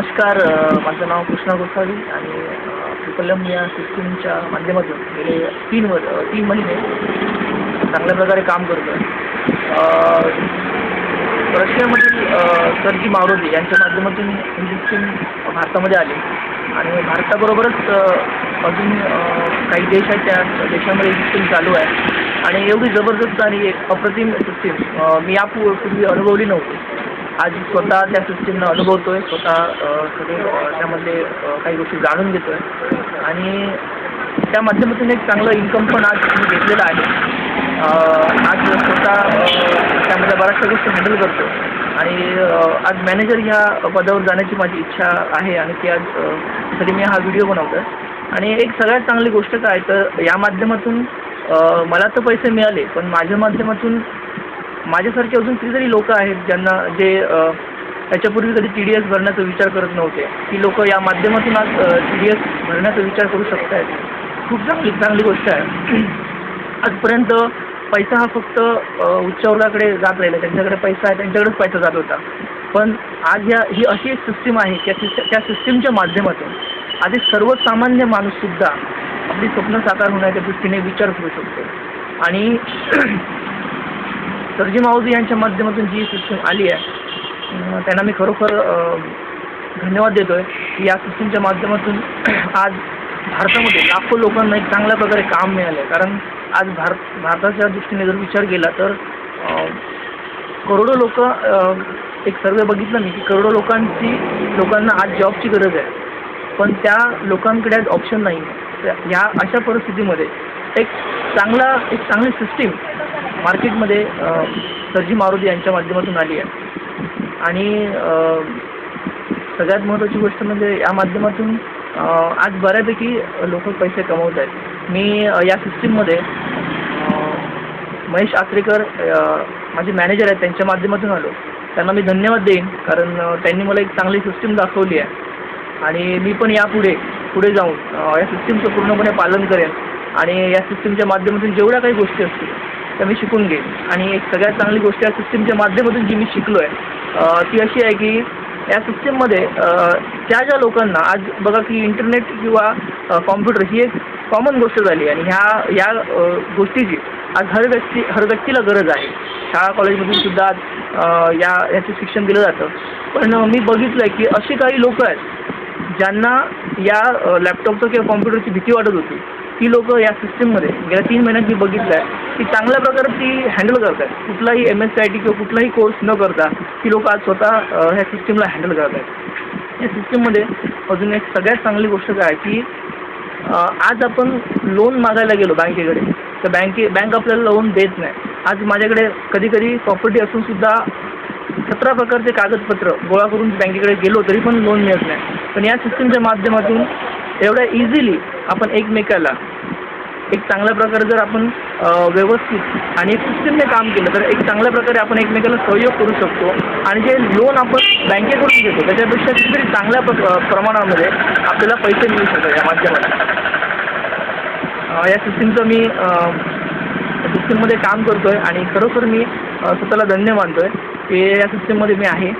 नमस्कार. माझं नाव कृष्णा गोसावी आणि ट्रिपलम या सिस्टीमच्या माध्यमातून गेले 3 महिने चांगल्या प्रकारे काम करतो आहे. रशियामधील सर्जी मावरोदी यांच्या माध्यमातून ही सिस्टीम भारतामध्ये आली आणि भारताबरोबरच अजून काही देश आहेत, त्या देशामध्ये ही सिस्टीम चालू आहे आणि एवढी जबरदस्त आणि एक अप्रतिम सिस्टीम मी यापूर्वी अनुभवली नव्हती. आज स्वतः त्या सिस्टीमनं अनुभवतो आहे, स्वतः सगळे त्यामधले काही गोष्टी जाणून घेतो आहे आणि त्या माध्यमातून एक चांगलं इन्कम पण आज मी घेतलेलं आहे. आज स्वतः त्यामध्ये बऱ्याचशा गोष्टी हँडल करतो आणि आज मॅनेजर ह्या पदावर जाण्याची माझी इच्छा आहे आणि ती आज साठी मी हा व्हिडिओ बनवतो आहे. आणि एक सगळ्यात चांगली गोष्ट काय तर या माध्यमातून मला तर पैसे मिळाले, पण माझ्या माध्यमातून माझ्यासारखे अजून कितीतरी लोक आहेत ज्यांना जे त्याच्यापूर्वी कधी TDS भरण्याचा विचार करत नव्हते, ती लोक या माध्यमातून आज TDS भरण्याचा विचार करू शकत आहेत. खूप चांगली गोष्ट आहे. आजपर्यंत पैसा हा फक्त उच्चवर्गाकडे जात राहिला, त्यांच्याकडे पैसा आहे त्यांच्याकडेच पैसा जात होता. पण आज ही अशी एक सिस्टीम आहे की त्या सिस्टीमच्या माध्यमातून आज एक सर्वसामान्य माणूससुद्धा आपली स्वप्न साकार होण्याच्या दृष्टीने विचार करू शकतो. आणि सर्जी मावरोदी यांच्या माध्यमातून जी सिस्टीम आली आहे त्यांना मी खरोखर धन्यवाद देतो आहे की या सिस्टीमच्या माध्यमातून आज भारतामध्ये लाखो लोकांना एक चांगल्या प्रकारे काम मिळालं आहे. कारण आज भारताच्या दृष्टीने जर विचार केला तर करोडो लोक, एक सर्वे बघितला मी की करोडो लोकांना आज जॉबची गरज आहे, पण त्या लोकांकडे आज ऑप्शन नाही. ह्या अशा परिस्थितीमध्ये एक चांगली सिस्टीम मार्केटमध्ये सर्जी मावरोदी यांच्या माध्यमातून आली आहे. आणि सगळ्यात महत्त्वाची गोष्ट म्हणजे या माध्यमातून आज बऱ्यापैकी लोक पैसे कमवत आहेत. मी या सिस्टीममध्ये महेश आचरेकर माझे मॅनेजर आहेत त्यांच्या माध्यमातून आलो. त्यांना मी धन्यवाद देईन कारण त्यांनी मला एक चांगली सिस्टीम दाखवली आहे आणि मी पण पुढे जाऊन या सिस्टीमचं पूर्णपणे पालन करेन आणि या सिस्टीमच्या माध्यमातून जेवढ्या काही गोष्टी असतील त्या मी शिकून घेईन. आणि एक सगळ्यात चांगली गोष्ट या सिस्टीमच्या माध्यमातून जी मी शिकलो आहे ती अशी आहे की या सिस्टीममध्ये ज्या लोकांना आज बघा की इंटरनेट किंवा कॉम्प्युटर ही एक कॉमन गोष्ट झाली आणि ह्या गोष्टीची आज हर व्यक्तीला गरज आहे. शाळा कॉलेजमधून सुद्धा आज याचं शिक्षण दिलं जातं. पण मी बघितलं आहे की अशी काही लोक आहेत ज्यांना या लॅपटॉपचं किंवा कॉम्प्युटरची भीती वाटत होती, ती लोक या सिस्टीममध्ये गेल्या 3 महिन्यात मी बघितलं आहे की चांगल्या प्रकारे ती हँडल करत आहेत. कुठलाही MSCIT किंवा कुठलाही कोर्स न करता ती लोक आज स्वतः ह्या सिस्टीमला हँडल करत आहेत. या सिस्टीममध्ये अजून एक सगळ्यात चांगली गोष्ट काय की आज आपण लोन मागायला गेलो बँकेकडे तर बँक आपल्याला लोन देत नाही. आज माझ्याकडे कधी प्रॉपर्टी असून सुद्धा 17 प्रकारचे कागदपत्र गोळा करून बँकेकडे गेलो तरी पण लोन मिळत नाही. पण या सिस्टीमच्या माध्यमातून एवढ्या इझिली आपण एकमेकाला एक चांगल्या प्रकारे जर आपण व्यवस्थित आणि एक सिस्टीमने काम केलं तर एक चांगल्या प्रकारे आपण एकमेकाला सहयोग करू शकतो आणि जे लोन आपण बँकेकडून घेतो त्याच्यापेक्षा कितीतरी चांगल्या प्रमाणामध्ये आपल्याला पैसे मिळू शकतात या माध्यमातून. या सिस्टीमचं मी सिस्टीममध्ये काम करतो आहे आणि खरोखर मी स्वतःला धन्य मानतो आहे की या सिस्टीममध्ये मी आहे.